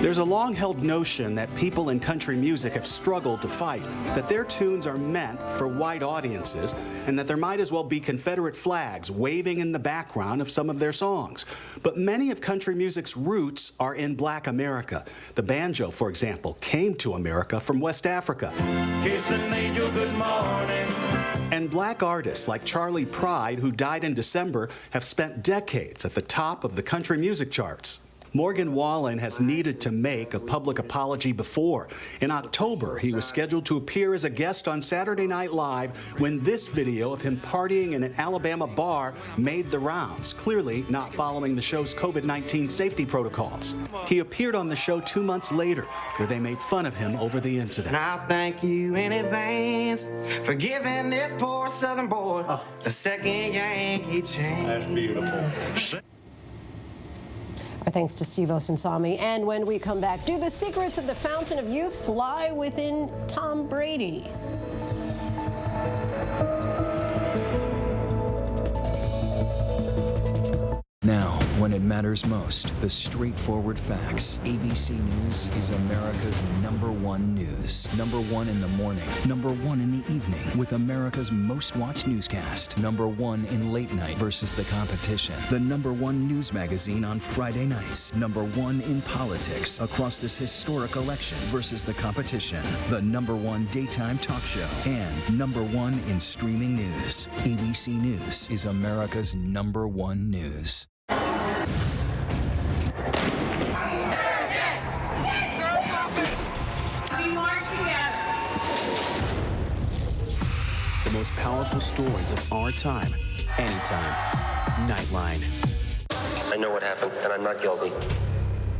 There's a long-held notion that people in country music have struggled to fight, that their tunes are meant for white audiences, and that there might as well be Confederate flags waving in the background of some of their songs. But many of country music's roots are in black America. The banjo, for example, came to America from West Africa. Kiss an angel good morning. And black artists like Charlie Pride, who died in December, have spent decades at the top of the country music charts. Morgan Wallen has needed to make a public apology before. In October, he was scheduled to appear as a guest on Saturday Night Live when this video of him partying in an Alabama bar made the rounds, clearly not following the show's COVID-19 safety protocols. He appeared on the show 2 months later, where they made fun of him over the incident. And I thank you in advance for giving this poor Southern boy a second Yankee chance. That's beautiful. Our thanks to Steve Osensami. And when we come back, do the secrets of the Fountain of Youth lie within Tom Brady? Now, when it matters most, the straightforward facts. ABC News is America's #1 news. #1 in the morning, #1 in the evening, with America's most watched newscast. #1 in late night versus the competition. The #1 news magazine on Friday nights. #1 in politics across this historic election versus the competition. The #1 daytime talk show. And #1 in streaming news. ABC News is America's #1 news. The most powerful stories of our time, anytime. Nightline. I know what happened, and I'm not guilty.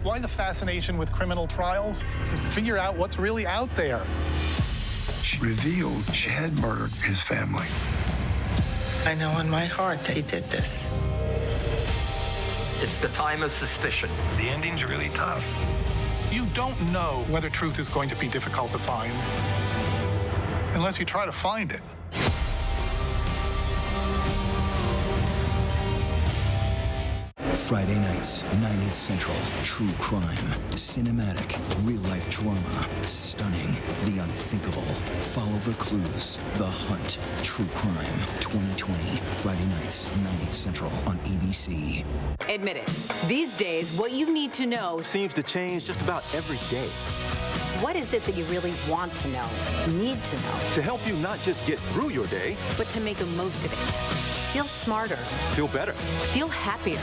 Why the fascination with criminal trials? Figure out what's really out there. She revealed she had murdered his family. I know in my heart they did this. It's the time of suspicion. The ending's really tough. You don't know whether truth is going to be difficult to find unless you try to find it. Friday nights, 9/8 Central. True crime, cinematic, real-life drama, stunning, the unthinkable. Follow the clues. The Hunt. True Crime 2020. Friday nights, 9/8 Central on ABC. Admit it. These days, what you need to know seems to change just about every day. What is it that you really want to know, need to know? To help you not just get through your day, but to make the most of it. Feel smarter. Feel better. Feel happier.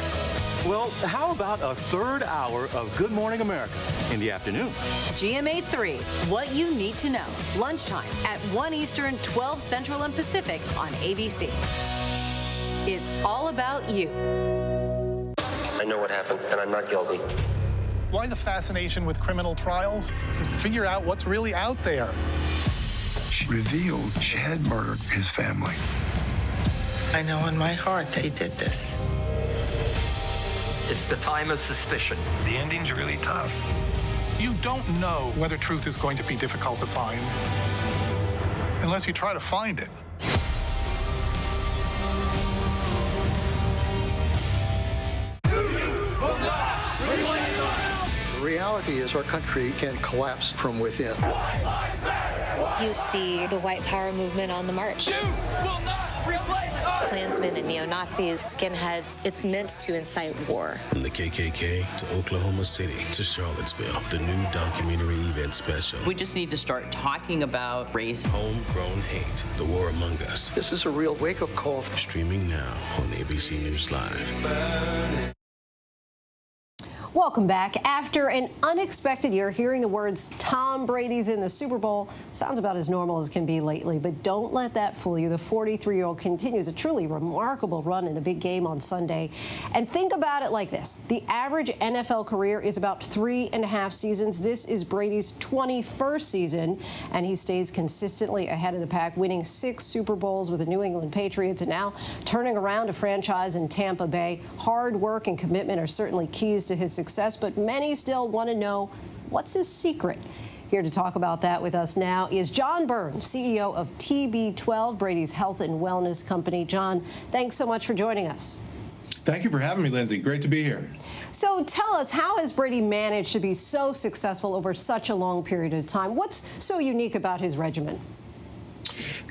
Well, how about a third hour of Good Morning America in the afternoon? GMA 3, what you need to know. Lunchtime at 1 Eastern, 12 Central and Pacific on ABC. It's all about you. I know what happened, and I'm not guilty. Why the fascination with criminal trials? Figure out what's really out there. She revealed she had murdered his family. I know in my heart that he did this. It's the time of suspicion. The ending's really tough. You don't know whether truth is going to be difficult to find unless you try to find it. The reality is our country can collapse from within. You see the white power movement on the march. Klansmen and neo-Nazis, skinheads, it's meant to incite war. From the KKK to Oklahoma City to Charlottesville, the new documentary event special. We just need to start talking about race. Homegrown Hate, the war among us. This is a real wake-up call. Streaming now on ABC News Live. Welcome back. After an unexpected year, hearing the words Tom Brady's in the Super Bowl sounds about as normal as can be lately, but don't let that fool you. The 43-year-old continues a truly remarkable run in the big game on Sunday. And think about it like this. The average NFL career is about 3.5 seasons. This is Brady's 21st season, and he stays consistently ahead of the pack, winning 6 Super Bowls with the New England Patriots and now turning around a franchise in Tampa Bay. Hard work and commitment are certainly keys to his success, but many still want to know what's his secret. Here to talk about that with us now is John Burns, CEO of TB12, Brady's health and wellness company. John, thanks so much for joining us. Thank you for having me, Lindsay. Great to be here. So tell us, how has Brady managed to be so successful over such a long period of time? What's so unique about his regimen?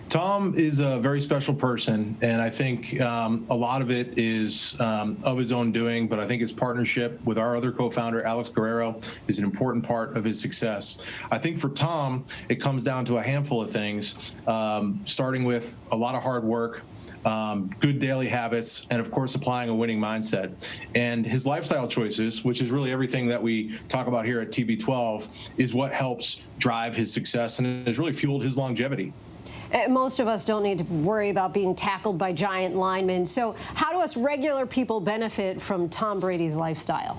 Tom is a very special person, and I think a lot of it is of his own doing, but I think his partnership with our other co-founder, Alex Guerrero, is an important part of his success. I think for Tom, it comes down to a handful of things, starting with a lot of hard work, good daily habits, and of course applying a winning mindset. And his lifestyle choices, which is really everything that we talk about here at TB12, is what helps drive his success and has really fueled his longevity. Most of us don't need to worry about being tackled by giant linemen. So how do us regular people benefit from Tom Brady's lifestyle?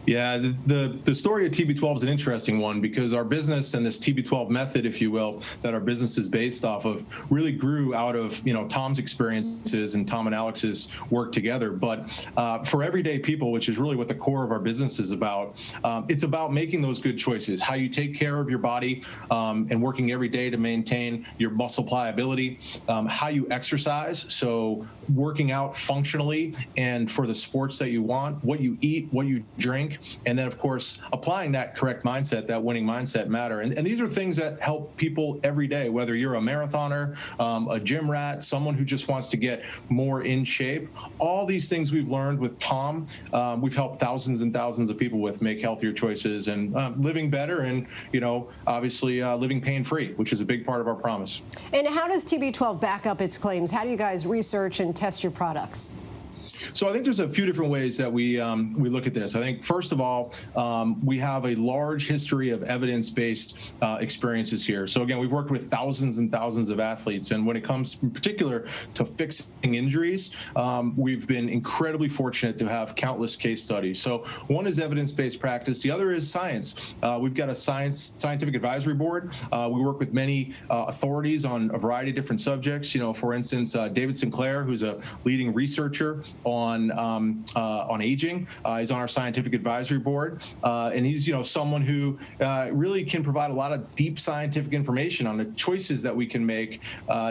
Yeah, the story of TB12 is an interesting one because our business and this TB12 method, if you will, that our business is based off of, really grew out of Tom's experiences and Tom and Alex's work together. But for everyday people, which is really what the core of our business is about, it's about making those good choices, how you take care of your body and working every day to maintain your muscle pliability, how you exercise, so working out functionally and for the sports that you want, what you eat, what you drink, and then, of course, applying that correct mindset, that winning mindset matter. And these are things that help people every day, whether you're a marathoner, a gym rat, someone who just wants to get more in shape. All these things we've learned with Tom, we've helped thousands and thousands of people with make healthier choices and living better and, obviously living pain-free, which is a big part of our promise. And how does TB12 back up its claims? How do you guys research and test your products? So I think there's a few different ways that we look at this. I think, first of all, we have a large history of evidence-based experiences here. So again, we've worked with thousands and thousands of athletes. And when it comes in particular to fixing injuries, we've been incredibly fortunate to have countless case studies. So one is evidence-based practice. The other is science. We've got a scientific advisory board. We work with many authorities on a variety of different subjects. For instance, David Sinclair, who's a leading researcher on aging. He's on our scientific advisory board, and he's someone who really can provide a lot of deep scientific information on the choices that we can make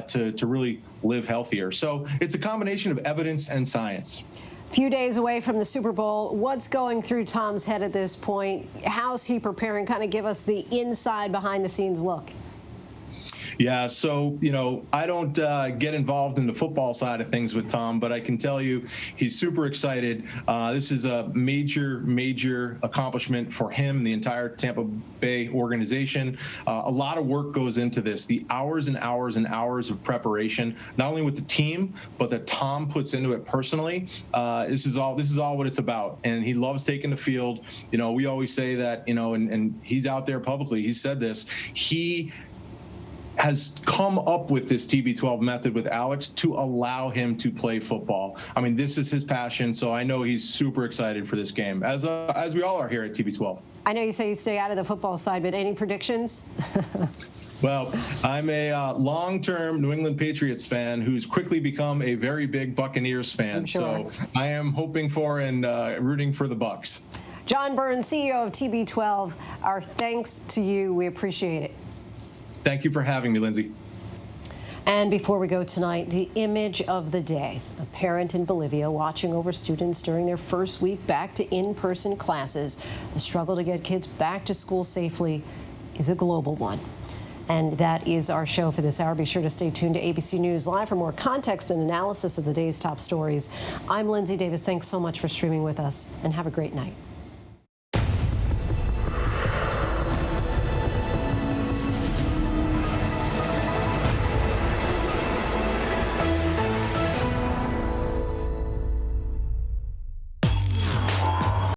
to really live healthier. So it's a combination of evidence and science. Few days away from the Super Bowl, what's going through Tom's head at this point? How's he preparing? Kind of give us the inside, behind-the-scenes look. Yeah, so, I don't get involved in the football side of things with Tom, but I can tell you he's super excited. This is a major, major accomplishment for him, the entire Tampa Bay organization. A lot of work goes into this, the hours and hours and hours of preparation, not only with the team, but that Tom puts into it personally. This is all what it's about. And he loves taking the field. We always say that, and he's out there publicly, he said this, he has come up with this TB12 method with Alex to allow him to play football. I mean, this is his passion, so I know he's super excited for this game, as we all are here at TB12. I know you say you stay out of the football side, but any predictions? Well, I'm a long-term New England Patriots fan who's quickly become a very big Buccaneers fan. Sure. So I am hoping for and rooting for the Bucs. John Burns, CEO of TB12, our thanks to you. We appreciate it. Thank you for having me, Lindsay. And before we go tonight, the image of the day. A parent in Bolivia watching over students during their first week back to in-person classes. The struggle to get kids back to school safely is a global one. And that is our show for this hour. Be sure to stay tuned to ABC News Live for more context and analysis of the day's top stories. I'm Lindsay Davis. Thanks so much for streaming with us, and have a great night.